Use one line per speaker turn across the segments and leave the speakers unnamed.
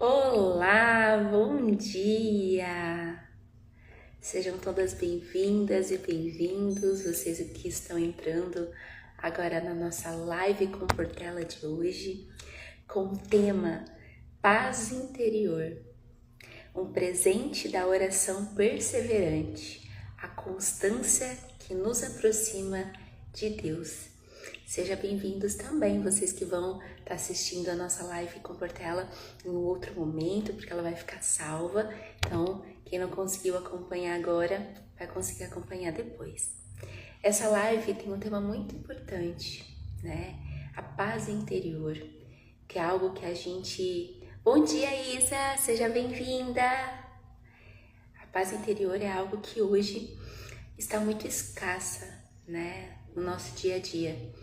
Olá, bom dia! Sejam todas bem-vindas e bem-vindos, vocês que estão entrando agora na nossa live com Portela de hoje, com o tema Paz Interior, um presente da oração perseverante, a constância que nos aproxima de Deus. Sejam bem-vindos também, vocês que vão estar assistindo a nossa live com Portela em outro momento, porque ela vai ficar salva. Então, quem não conseguiu acompanhar agora, vai conseguir acompanhar depois. Essa live tem um tema muito importante, né? A paz interior, que é algo que a gente... Bom dia, Isa! Seja bem-vinda! A paz interior é algo que hoje está muito escassa, né? No nosso dia a dia.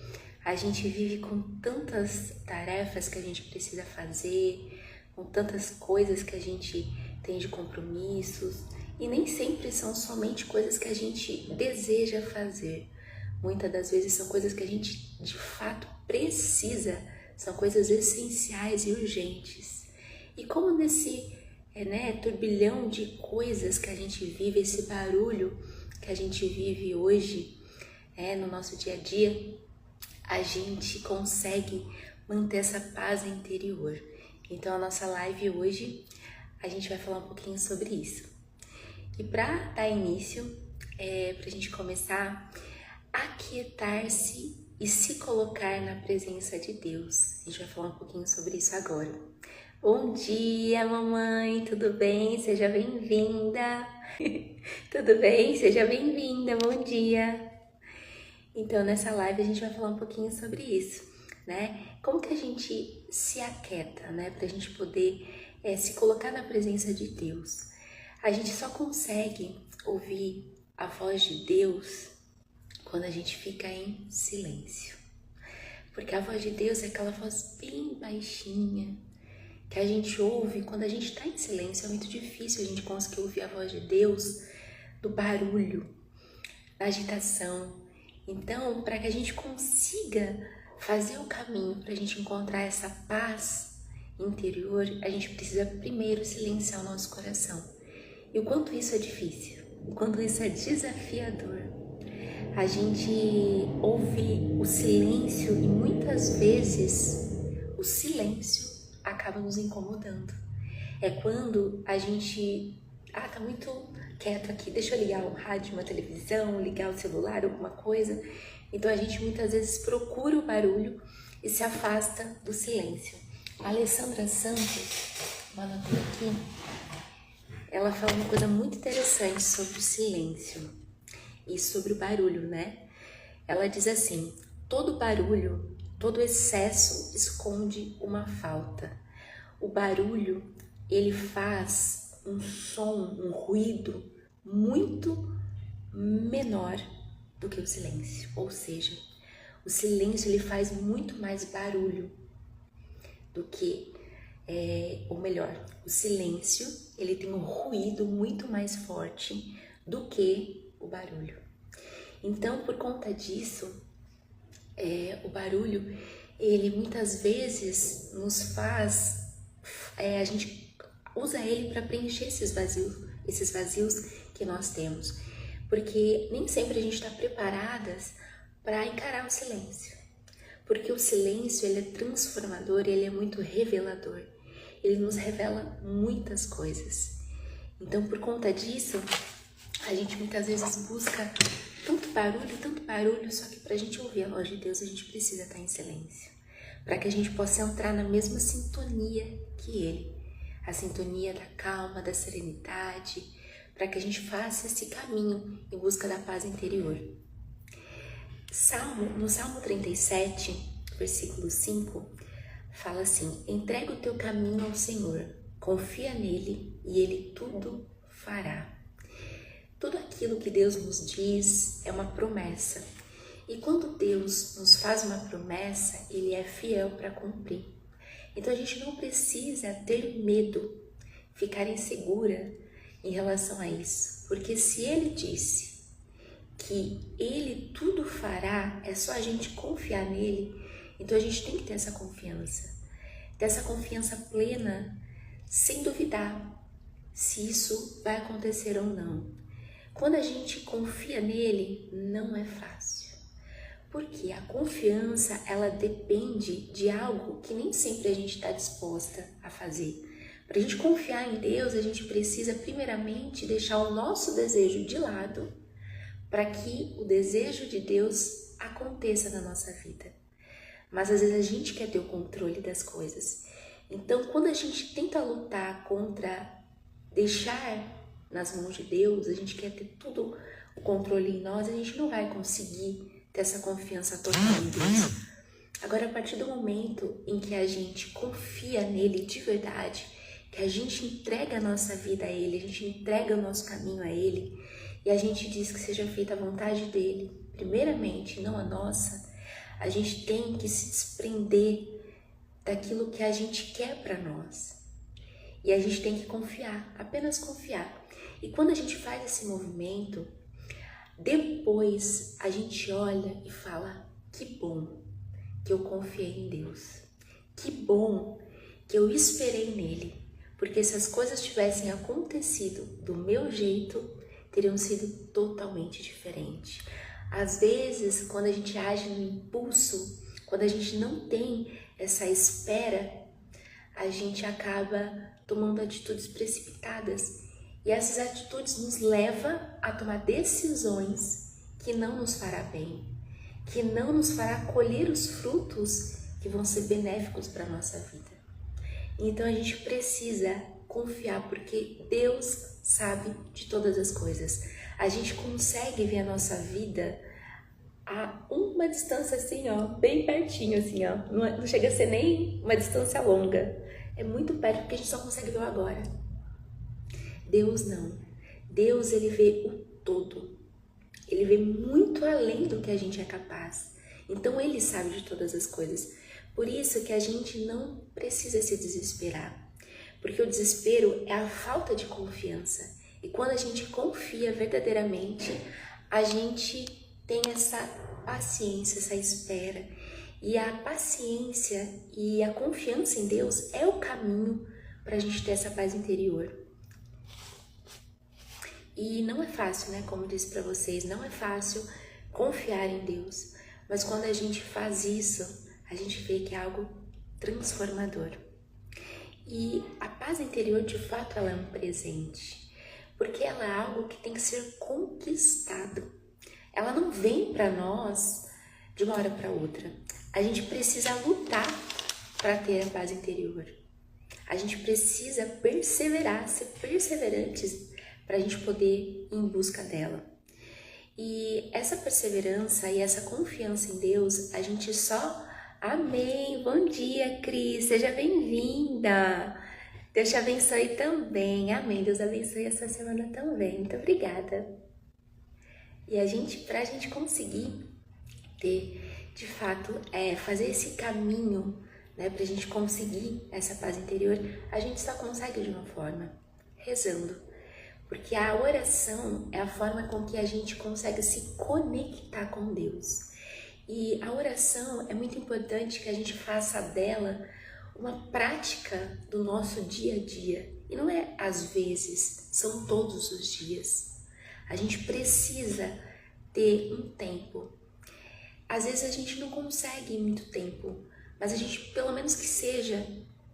A gente vive com tantas tarefas que a gente precisa fazer, com tantas coisas que a gente tem de compromissos, e nem sempre são somente coisas que a gente deseja fazer. Muitas das vezes são coisas que a gente de fato precisa, são coisas essenciais e urgentes. E como nesse turbilhão de coisas que a gente vive, esse barulho que a gente vive hoje no nosso dia a dia, a gente consegue manter essa paz interior. Então a nossa live hoje, a gente vai falar um pouquinho sobre isso. E para dar início, para a gente começar, aquietar-se e se colocar na presença de Deus. A gente vai falar um pouquinho sobre isso agora. Bom dia, mamãe, tudo bem? Seja bem-vinda. Tudo bem? Seja bem-vinda, bom dia. Então, nessa live a gente vai falar um pouquinho sobre isso, né? Como que a gente se aquieta, né? Pra gente poder se colocar na presença de Deus. A gente só consegue ouvir a voz de Deus quando a gente fica em silêncio. Porque a voz de Deus é aquela voz bem baixinha, que a gente ouve quando a gente tá em silêncio. É muito difícil a gente conseguir ouvir a voz de Deus do barulho, da agitação. Então, para que a gente consiga fazer o caminho, para a gente encontrar essa paz interior, a gente precisa primeiro silenciar o nosso coração. E o quanto isso é difícil, o quanto isso é desafiador. A gente ouve o silêncio e muitas vezes o silêncio acaba nos incomodando. É quando a gente... tá muito quieto aqui, deixa eu ligar o rádio, uma televisão, ligar o celular, alguma coisa. Então a gente muitas vezes procura o barulho e se afasta do silêncio. A Alessandra Santos, eu anotei aqui, ela fala uma coisa muito interessante sobre o silêncio e sobre o barulho, né? Ela diz assim: todo barulho, todo excesso esconde uma falta. O barulho, ele faz um som, um ruído muito menor do que o silêncio. Ou seja, o silêncio ele faz muito mais barulho do que, ou melhor, o silêncio ele tem um ruído muito mais forte do que o barulho. Então, por conta disso, o barulho, ele muitas vezes nos faz, a gente usa ele para preencher esses vazios que nós temos, porque nem sempre a gente está preparadas para encarar o silêncio, porque o silêncio ele é transformador, ele é muito revelador, ele nos revela muitas coisas. Então, por conta disso, a gente muitas vezes busca tanto barulho, só que para a gente ouvir a voz de Deus, a gente precisa estar em silêncio, para que a gente possa entrar na mesma sintonia que Ele, a sintonia da calma, da serenidade, para que a gente faça esse caminho em busca da paz interior. No Salmo 37, versículo 5, fala assim: entrega o teu caminho ao Senhor, confia nele e Ele tudo fará. Tudo aquilo que Deus nos diz é uma promessa. E quando Deus nos faz uma promessa, Ele é fiel para cumprir. Então a gente não precisa ter medo, ficar insegura em relação a isso. Porque se Ele disse que Ele tudo fará, é só a gente confiar nele. Então a gente tem que ter essa confiança plena sem duvidar se isso vai acontecer ou não. Quando a gente confia nele, não é fácil. Porque a confiança, ela depende de algo que nem sempre a gente está disposta a fazer. Para a gente confiar em Deus, a gente precisa primeiramente deixar o nosso desejo de lado para que o desejo de Deus aconteça na nossa vida. Mas às vezes a gente quer ter o controle das coisas. Então, quando a gente tenta lutar contra deixar nas mãos de Deus, a gente quer ter tudo o controle em nós, a gente não vai conseguir ter essa confiança total em Deus. Agora, a partir do momento em que a gente confia nele de verdade, que a gente entrega a nossa vida a ele, a gente entrega o nosso caminho a ele, e a gente diz que seja feita a vontade dele, primeiramente, não a nossa, a gente tem que se desprender daquilo que a gente quer para nós. E a gente tem que confiar, apenas confiar. E quando a gente faz esse movimento, depois a gente olha e fala, que bom que eu confiei em Deus. Que bom que eu esperei nele. Porque se as coisas tivessem acontecido do meu jeito, teriam sido totalmente diferentes. Às vezes, quando a gente age no impulso, quando a gente não tem essa espera, a gente acaba tomando atitudes precipitadas. E essas atitudes nos levam a tomar decisões que não nos fará bem, que não nos fará colher os frutos que vão ser benéficos para a nossa vida. Então a gente precisa confiar, porque Deus sabe de todas as coisas. A gente consegue ver a nossa vida a uma distância assim, ó, bem pertinho assim, ó. Não chega a ser nem uma distância longa. É muito perto, porque a gente só consegue ver o agora. Deus não. Deus, ele vê o todo. Ele vê muito além do que a gente é capaz. Então, ele sabe de todas as coisas. Por isso que a gente não precisa se desesperar. Porque o desespero é a falta de confiança. E quando a gente confia verdadeiramente, a gente tem essa paciência, essa espera. E a paciência e a confiança em Deus é o caminho para a gente ter essa paz interior. E não é fácil, né? Como eu disse para vocês, não é fácil confiar em Deus. Mas quando a gente faz isso, a gente vê que é algo transformador. E a paz interior, de fato, ela é um presente. Porque ela é algo que tem que ser conquistado. Ela não vem para nós de uma hora para outra. A gente precisa lutar para ter a paz interior. A gente precisa perseverar, ser perseverantes para a gente poder ir em busca dela. E essa perseverança e essa confiança em Deus, a gente só... Amém! Bom dia, Cris! Seja bem-vinda! Deus te abençoe também. Amém! Deus abençoe essa semana também. Muito obrigada! E para a gente conseguir ter, de fato, fazer esse caminho, né, para a gente conseguir essa paz interior, a gente só consegue de uma forma, rezando. Porque a oração é a forma com que a gente consegue se conectar com Deus. E a oração é muito importante que a gente faça dela uma prática do nosso dia a dia. E não é às vezes, são todos os dias. A gente precisa ter um tempo. Às vezes a gente não consegue muito tempo, mas a gente, pelo menos que seja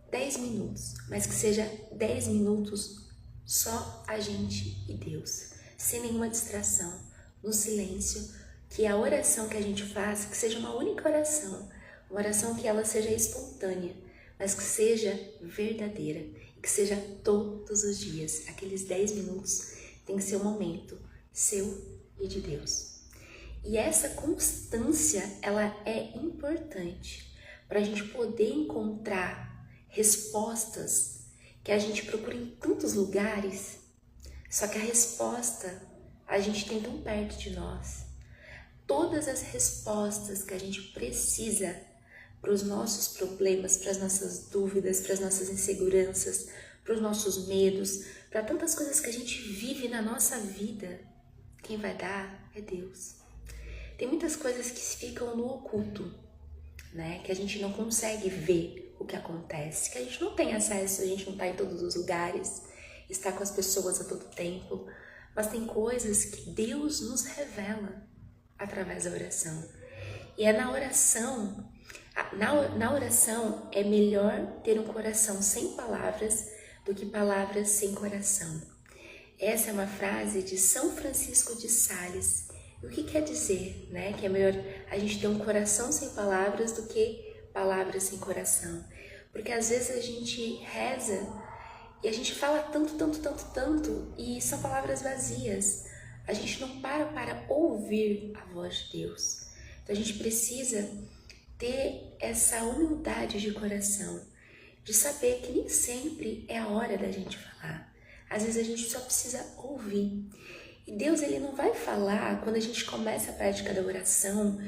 10 minutos, mas que seja 10 minutos só a gente e Deus, sem nenhuma distração, no silêncio, que a oração que a gente faça, que seja uma única oração, uma oração que ela seja espontânea, mas que seja verdadeira, e que seja todos os dias. Aqueles 10 minutos tem que ser um momento seu e de Deus. E essa constância, ela é importante para a gente poder encontrar respostas que a gente procura em tantos lugares, só que a resposta a gente tem tão perto de nós. Todas as respostas que a gente precisa para os nossos problemas, para as nossas dúvidas, para as nossas inseguranças, para os nossos medos, para tantas coisas que a gente vive na nossa vida, quem vai dar é Deus. Tem muitas coisas que ficam no oculto, né? Que a gente não consegue ver o que acontece, que a gente não tem acesso, a gente não está em todos os lugares, está com as pessoas a todo tempo, mas tem coisas que Deus nos revela através da oração. E é na oração, na oração é melhor ter um coração sem palavras do que palavras sem coração. Essa é uma frase de São Francisco de Sales. O que quer dizer, né? Que é melhor a gente ter um coração sem palavras do que palavras sem coração. Porque às vezes a gente reza e a gente fala tanto, e são palavras vazias. A gente não para ouvir a voz de Deus. Então a gente precisa ter essa humildade de coração, de saber que nem sempre é a hora da gente falar. Às vezes a gente só precisa ouvir. E Deus, ele não vai falar quando a gente começa a prática da oração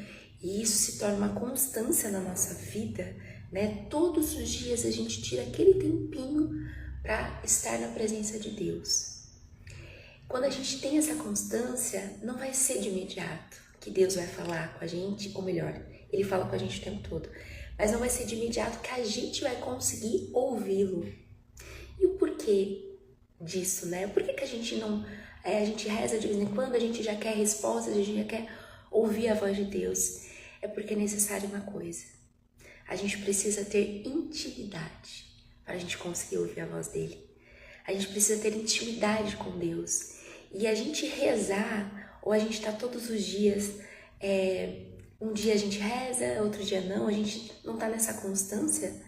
e isso se torna uma constância na nossa vida, né? Todos os dias a gente tira aquele tempinho para estar na presença de Deus. Quando a gente tem essa constância, não vai ser de imediato que Deus vai falar com a gente, ou melhor, ele fala com a gente o tempo todo, mas não vai ser de imediato que a gente vai conseguir ouvi-lo. E o porquê disso, né? Por que a gente não... a gente reza de vez em quando, a gente já quer respostas, a gente já quer ouvir a voz de Deus. É porque é necessário uma coisa. A gente precisa ter intimidade para a gente conseguir ouvir a voz dele. A gente precisa ter intimidade com Deus. E a gente rezar, ou a gente tá todos os dias, um dia a gente reza, outro dia não, a gente não tá nessa constância,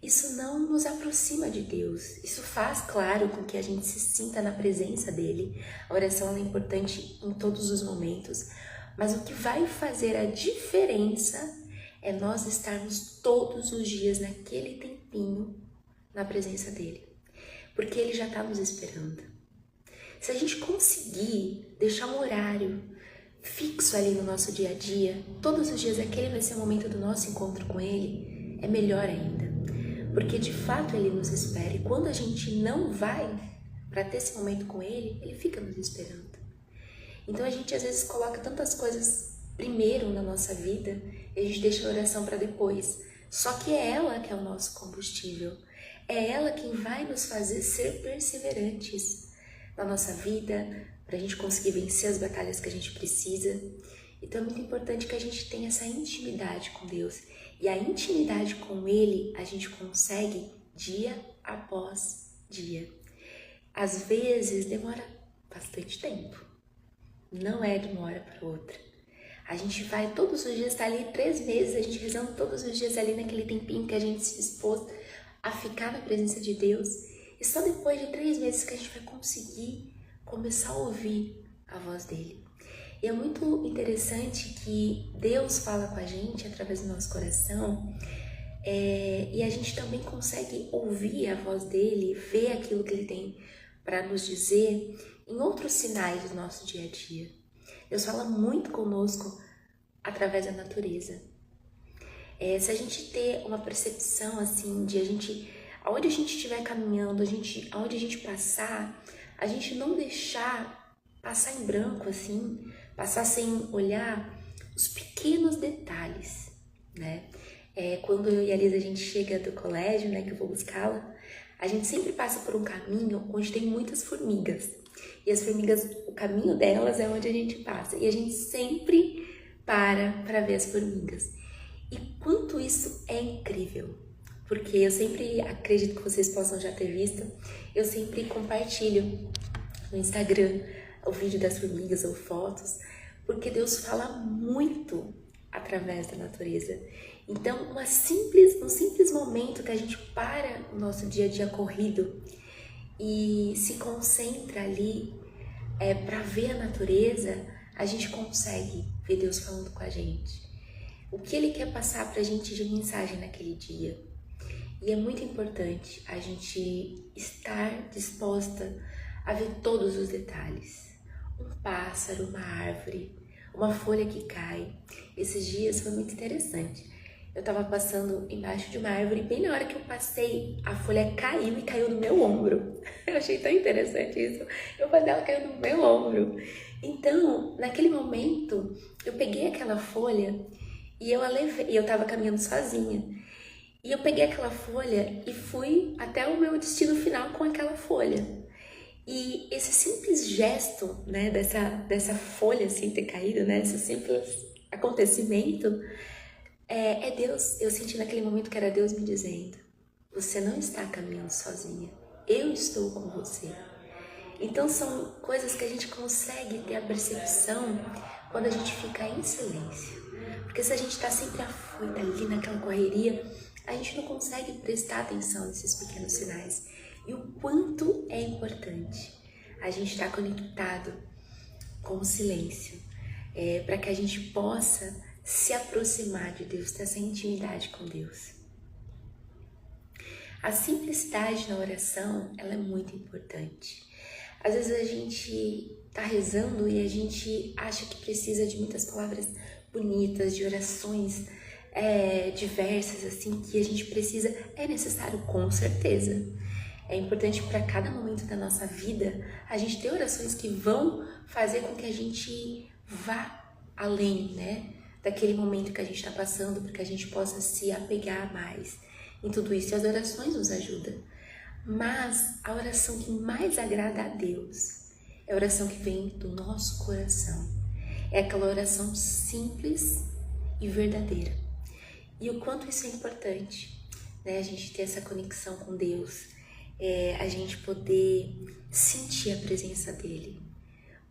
isso não nos aproxima de Deus. Isso faz, claro, com que a gente se sinta na presença dele. A oração é importante em todos os momentos, mas o que vai fazer a diferença é nós estarmos todos os dias naquele tempinho na presença dele, porque ele já está nos esperando. Se a gente conseguir deixar um horário fixo ali no nosso dia a dia, todos os dias aquele vai ser o momento do nosso encontro com ele, é melhor ainda. Porque de fato ele nos espera, e quando a gente não vai para ter esse momento com ele, ele fica nos esperando. Então a gente às vezes coloca tantas coisas primeiro na nossa vida e a gente deixa a oração para depois. Só que é ela que é o nosso combustível, é ela quem vai nos fazer ser perseverantes na nossa vida, para a gente conseguir vencer as batalhas que a gente precisa. Então é muito importante que a gente tenha essa intimidade com Deus. E a intimidade com Ele a gente consegue dia após dia. Às vezes demora bastante tempo. Não é de uma hora para outra. A gente vai todos os dias, tá ali 3 meses, a gente rezando todos os dias ali naquele tempinho que a gente se dispôs a ficar na presença de Deus. E só depois de 3 meses que a gente vai conseguir começar a ouvir a voz dele. E é muito interessante que Deus fala com a gente através do nosso coração, e a gente também consegue ouvir a voz dele, ver aquilo que ele tem para nos dizer em outros sinais do nosso dia a dia. Deus fala muito conosco através da natureza. Se a gente ter uma percepção assim de aonde a gente estiver caminhando, aonde a gente passar, a gente não deixar passar em branco assim, passar sem olhar os pequenos detalhes, né? Quando eu e a Lisa a gente chega do colégio, né, que eu vou buscá-la, a gente sempre passa por um caminho onde tem muitas formigas. E as formigas, o caminho delas é onde a gente passa. E a gente sempre para ver as formigas. E quanto isso é incrível. Porque eu sempre, acredito que vocês possam já ter visto, eu sempre compartilho no Instagram o vídeo das formigas ou fotos, porque Deus fala muito através da natureza. Então, um simples momento que a gente para o nosso dia a dia corrido e se concentra ali para ver a natureza, a gente consegue ver Deus falando com a gente. O que Ele quer passar para a gente de mensagem naquele dia. E é muito importante a gente estar disposta a ver todos os detalhes. Um pássaro, uma árvore, uma folha que cai. Esses dias foi muito interessante. Eu estava passando embaixo de uma árvore e bem na hora que eu passei, a folha caiu e caiu no meu ombro. Eu achei tão interessante isso. Eu falei, ela caiu no meu ombro. Então, naquele momento, eu peguei aquela folha e eu a levei. E eu estava caminhando sozinha. E eu peguei aquela folha e fui até o meu destino final com aquela folha. E esse simples gesto, né, dessa folha assim ter caído, né, esse simples acontecimento, é Deus. Eu senti naquele momento que era Deus me dizendo: você não está caminhando sozinha, eu estou com você. Então são coisas que a gente consegue ter a percepção quando a gente fica em silêncio. Porque se a gente está sempre afoita ali naquela correria, a gente não consegue prestar atenção nesses pequenos sinais. E o quanto é importante a gente estar conectado com o silêncio, para que a gente possa se aproximar de Deus, ter essa intimidade com Deus. A simplicidade na oração, ela é muito importante. Às vezes a gente tá rezando e a gente acha que precisa de muitas palavras bonitas, de orações diversas, assim, que a gente precisa. É necessário, com certeza. É importante para cada momento da nossa vida a gente ter orações que vão fazer com que a gente vá além, né? Daquele momento que a gente está passando, para que a gente possa se apegar mais em tudo isso. E as orações nos ajudam. Mas a oração que mais agrada a Deus é a oração que vem do nosso coração. É aquela oração simples e verdadeira. E o quanto isso é importante, né? A gente ter essa conexão com Deus, a gente poder sentir a presença dEle.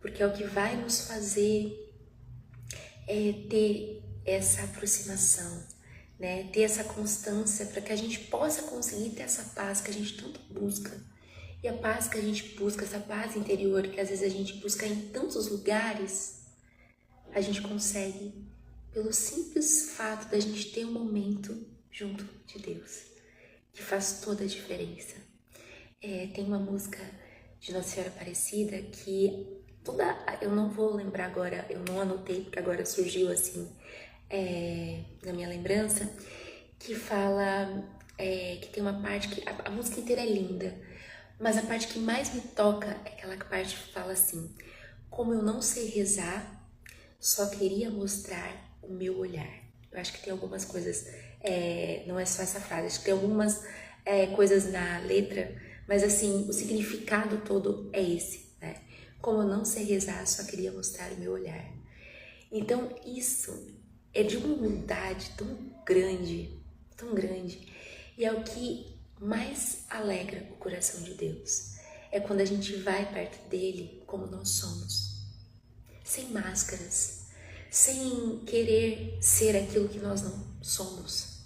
Porque é o que vai nos fazer ter essa aproximação, né? Ter essa constância para que a gente possa conseguir ter essa paz que a gente tanto busca. E a paz que a gente busca, essa paz interior que às vezes a gente busca em tantos lugares, a gente consegue pelo simples fato da gente ter um momento junto de Deus, que faz toda a diferença. Tem uma música de Nossa Senhora Aparecida que eu não vou lembrar agora, eu não anotei porque agora surgiu assim na minha lembrança, que fala que tem uma parte que a música inteira é linda, mas a parte que mais me toca é aquela parte que fala assim: como eu não sei rezar, só queria mostrar o meu olhar. Eu acho que tem algumas coisas, não é só essa frase, acho que tem algumas coisas na letra, mas assim, o significado todo é esse, né? Como eu não sei rezar, só queria mostrar o meu olhar. Então isso é de uma humildade tão grande, e é o que mais alegra o coração de Deus. É quando a gente vai perto dele como nós somos, sem máscaras, sem querer ser aquilo que nós não somos.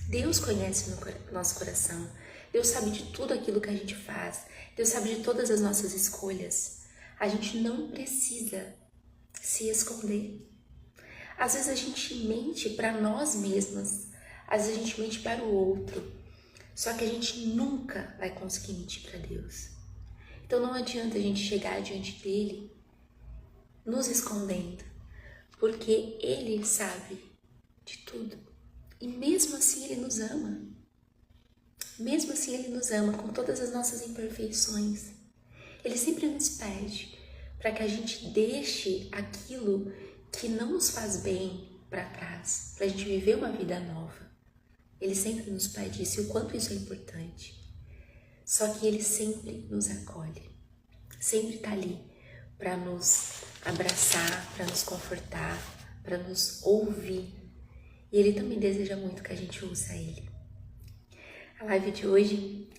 Deus conhece o nosso coração, Deus sabe de tudo aquilo que a gente faz, Deus sabe de todas as nossas escolhas. A gente não precisa se esconder. Às vezes a gente mente para nós mesmas, às vezes a gente mente para o outro, só que a gente nunca vai conseguir mentir para Deus. Então não adianta a gente chegar diante dele nos escondendo, porque ele sabe de tudo. E mesmo assim ele nos ama. Mesmo assim ele nos ama com todas as nossas imperfeições. Ele sempre nos pede para que a gente deixe aquilo que não nos faz bem para trás, para a gente viver uma vida nova. Ele sempre nos pede isso, e o quanto isso é importante. Só que ele sempre nos acolhe, sempre está ali para nos abraçar, para nos confortar, para nos ouvir. E ele também deseja muito que a gente ouça ele. A live de hoje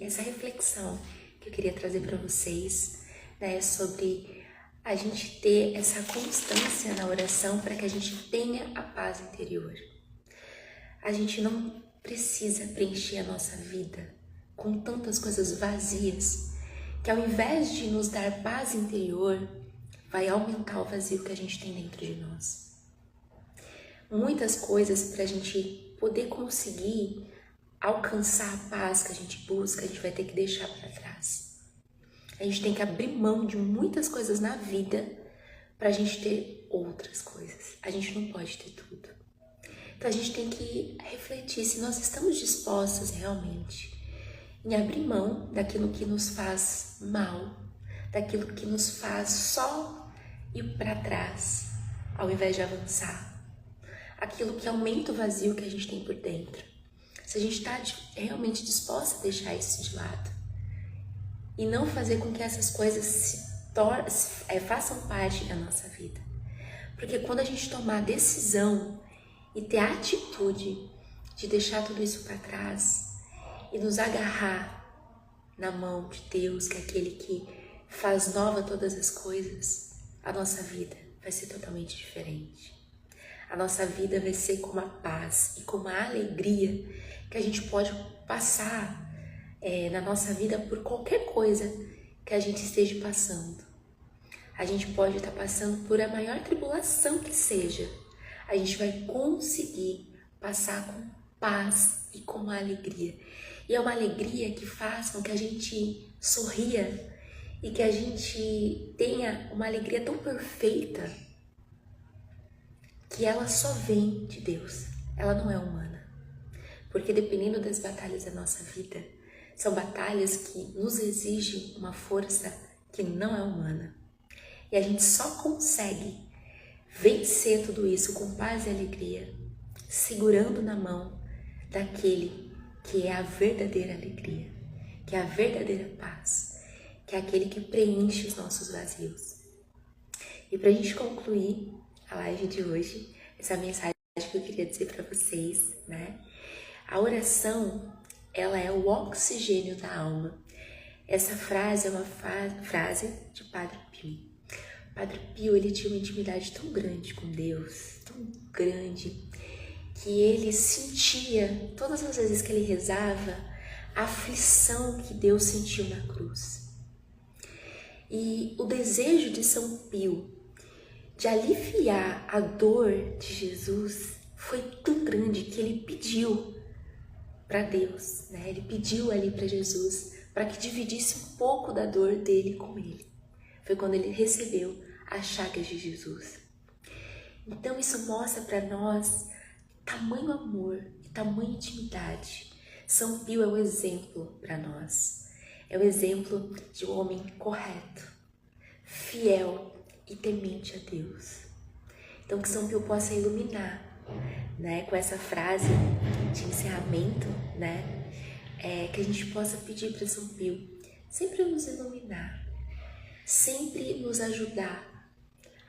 essa reflexão que eu queria trazer para vocês, né, sobre a gente ter essa constância na oração para que a gente tenha a paz interior. A gente não precisa preencher a nossa vida com tantas coisas vazias, que ao invés de nos dar paz interior, vai aumentar o vazio que a gente tem dentro de nós. Muitas coisas para a gente poder conseguir alcançar a paz que a gente busca, a gente vai ter que deixar para trás. A gente tem que abrir mão de muitas coisas na vida para a gente ter outras coisas. A gente não pode ter tudo. Então a gente tem que refletir se nós estamos dispostas realmente em abrir mão daquilo que nos faz mal, daquilo que nos faz só ir para trás, ao invés de avançar. aquilo que aumenta o vazio que a gente tem por dentro. Se a gente está realmente disposta a deixar isso de lado e não fazer com que essas coisas façam parte da nossa vida. Porque quando a gente tomar a decisão e ter a atitude de deixar tudo isso para trás e nos agarrar na mão de Deus, que é aquele que faz nova todas as coisas, a nossa vida vai ser totalmente diferente. A nossa vida vai ser com uma paz e com uma alegria que a gente pode passar na nossa vida por qualquer coisa que a gente esteja passando. A gente pode estar passando por a maior tribulação que seja. A gente vai conseguir passar com paz e com uma alegria. E é uma alegria que faz com que a gente sorria e que a gente tenha uma alegria tão perfeita que ela só vem de Deus. Ela não é humana. Porque dependendo das batalhas da nossa vida, são batalhas que nos exigem uma força que não é humana. E a gente só consegue vencer tudo isso com paz e alegria, segurando na mão daquele que é a verdadeira alegria, que é a verdadeira paz, que é aquele que preenche os nossos vazios. E para a gente concluir a live de hoje, essa mensagem que eu queria dizer para vocês, né? A oração, ela é o oxigênio da alma. Essa frase é uma frase de Padre Pio. Padre Pio, ele tinha uma intimidade tão grande com Deus, tão grande, que ele sentia, todas as vezes que ele rezava, a aflição que Deus sentiu na cruz. E o desejo de São Pio de aliviar a dor de Jesus foi tão grande que ele pediu para Deus, né? Ele pediu ali para Jesus para que dividisse um pouco da dor dele com ele. Foi quando ele recebeu as chagas de Jesus. Então isso mostra para nós tamanho amor e tamanha intimidade. São Pio é um exemplo para nós. É o exemplo de um homem correto, fiel e temente a Deus. Então que São Pio possa iluminar, né, com essa frase de encerramento, né, que a gente possa pedir para São Pio sempre nos iluminar, sempre nos ajudar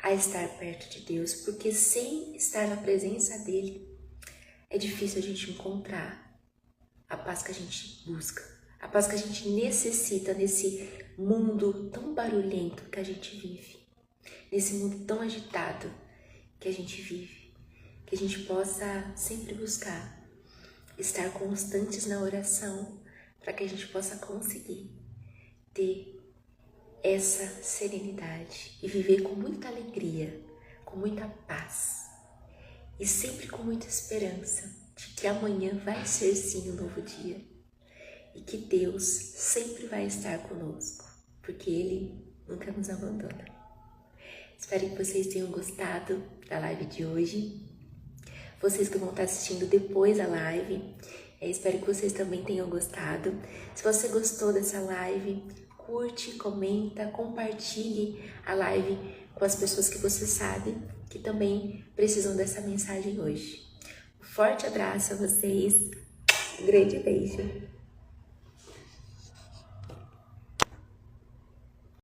a estar perto de Deus, porque sem estar na presença dele é difícil a gente encontrar a paz que a gente busca, a paz que a gente necessita nesse mundo tão barulhento que a gente vive, nesse mundo tão agitado que a gente vive, que a gente possa sempre buscar estar constantes na oração para que a gente possa conseguir ter essa serenidade e viver com muita alegria, com muita paz e sempre com muita esperança de que amanhã vai ser sim um novo dia e que Deus sempre vai estar conosco, porque Ele nunca nos abandona. Espero que vocês tenham gostado da live de hoje. Vocês que vão estar assistindo depois a live, espero que vocês também tenham gostado. Se você gostou dessa live, curte, comenta, compartilhe a live com as pessoas que você sabe que também precisam dessa mensagem hoje. Um forte abraço a vocês, um grande beijo.